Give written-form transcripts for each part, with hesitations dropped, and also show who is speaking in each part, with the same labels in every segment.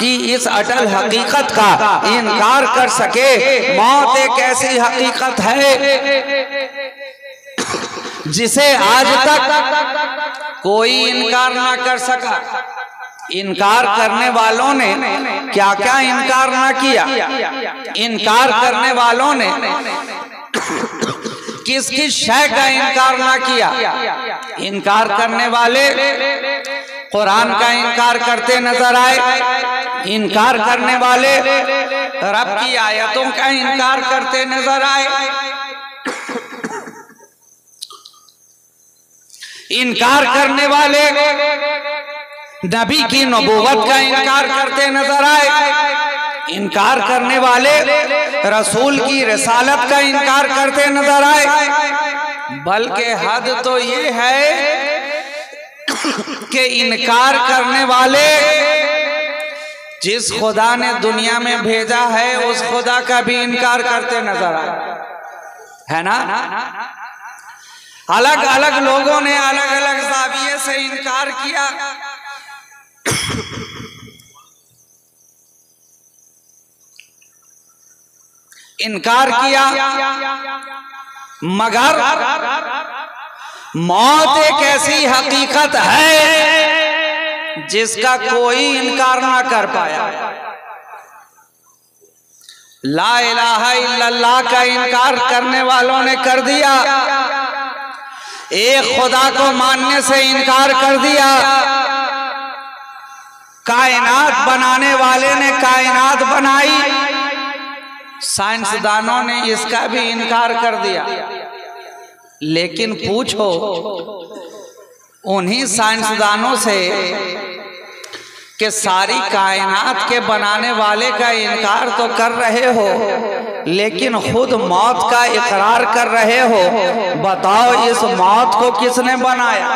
Speaker 1: कि इस अटल हकीकत का इनकार कर सके। मौत एक ऐसी हकीकत है जिसे आज तक कोई इनकार ना कर सका। इनकार करने वालों ने क्या क्या इनकार ना किया। इनकार करने वालों ने किस किस शय का इनकार ना किया। इनकार करने वाले कुरान का इनकार करते नजर आए। इनकार करने वाले रब की आयतों का इनकार करते नजर आए। इनकार करने वाले नबी की नबूवत का इनकार करते नजर आए। इनकार करने वाले रसूल की रिसालत का इनकार करते नजर आए। बल्कि हद तो ये है कि इनकार करने वाले जिस खुदा ने दुनिया में भेजा है उस खुदा का भी इनकार करते नजर आए, है ना। अलग अलग लोगों ने अलग अलग ज़ाविये से इनकार किया। इनकार किया, मगर मौत एक ऐसी हकीकत है जिसका कोई इनकार ना कर पाया। ला इलाहा इल्लल्लाह का इनकार करने वालों ने कर दिया। एक खुदा को मानने से इनकार कर दिया। कायनात बनाने वाले ने कायनात बनाई, साइंसदानों ने इसका भी इनकार कर दिया। लेकिन पूछो उन्हीं साइंसदानों से कि सारी कायनात के बनाने वाले का इनकार तो कर रहे हो, लेकिन खुद मौत का इकरार कर रहे हो। बताओ इस मौत को किसने बनाया?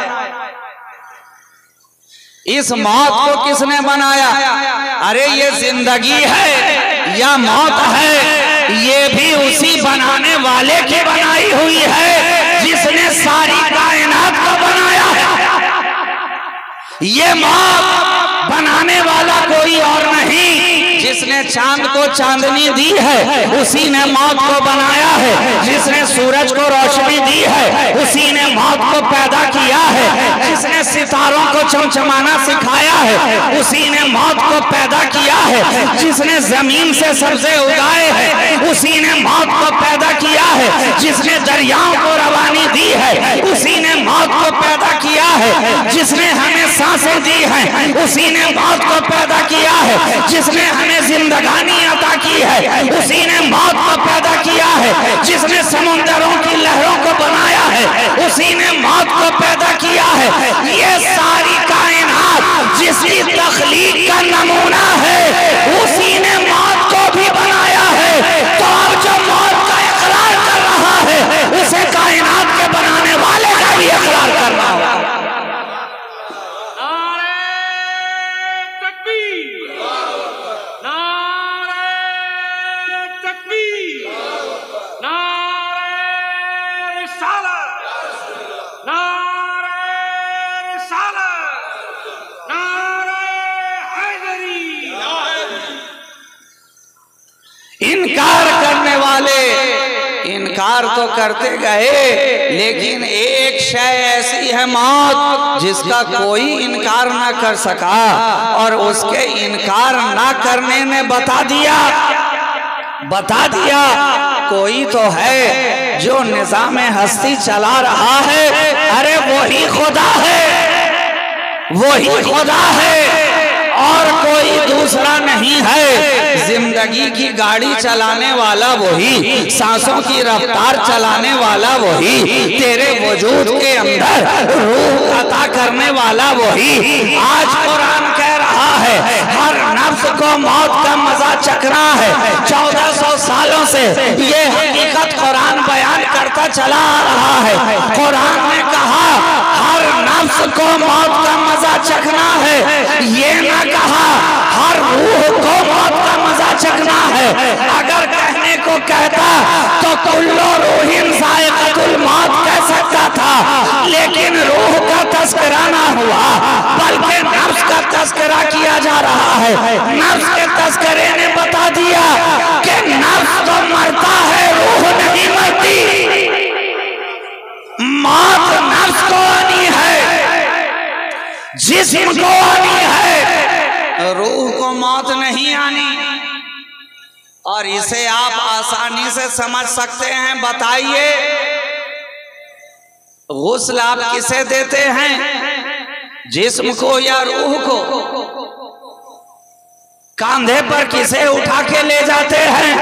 Speaker 1: इस मौत को किसने बनाया? अरे ये जिंदगी है या मौत है, ये भी उसी बनाने वाले की बनाई हुई है जिसने सारी कायनात को बनाया है। ये मौत बनाने वाला कोई और नहीं। जिसने चांद को चांदनी दी है उसी ने मौत को बनाया है। जिसने सूरज को रोशनी दी है उसी ने मौत को पैदा किया है। जिसने सितारों को चमचमाना सिखाया है उसी ने मौत को पैदा किया है। जिसने जमीन से सब्जे उगाए हैं उसी ने मौत को पैदा किया है। जिसने दरियाओं को रवानी दी है उसी ने मौत को पैदा किया है। जिसने हमें सांसें दी हैं उसी ने मौत को पैदा किया है। जिसने हमें जिंदगानी अता की है उसी ने मौत को पैदा किया है। जिसने समुद्रों की लहरों को बनाया है उसी ने मौत को पैदा किया है। ये सारी कायनात जिसकी तख्लीक का नमूना है उसी ने मौत को भी बनाया है। तो अब जो मौत का इकरार कर रहा है उसे कायनात के बनाने वाले का भी इकरार करना होगा। इनकार करने वाले इनकार तो करते गए, लेकिन एक शय ऐसी है मौत जिसका कोई इनकार ना कर सका, और उसके इनकार ना करने ने बता दिया कोई तो है जो निजाम हस्ती चला रहा है। अरे वही खुदा है और कोई दूसरा नहीं है। जिंदगी की गाड़ी चलाने वाला वही, सांसों की रफ्तार चलाने वाला वही, तेरे वजूद के अंदर रूह अता करने वाला वही। आज कुरान कह रहा है हर नफ्स को मौत का मजा चखना है। 1400 सालों से ये हकीकत कुरान बयान करता चला आ रहा है। कुरान ने कहा हर नफ्स को मौत का मजा चखना है, ये ना कहा हर रूह को मौत का मजा चखना है। अगर कहने को कहता तो कुल्लो रूहिन ज़ाइक़तुल मौत कह सकता था, लेकिन रूह का तस्करा ना हुआ, बल्कि नफ्स का तस्करा किया जा रहा है। नफ्स के तस्करे ने बता दिया कि नफ्स तो मरता है, रूह नहीं मरती। मौत नफ्स को आनी है, जिस्म को आनी है, रूह को मौत नहीं आनी। और इसे आप आसानी से समझ सकते हैं। बताइए, गुस्ल आप किसे देते हैं, जिस्म को या रूह को? कांधे पर किसे उठा के ले जाते हैं,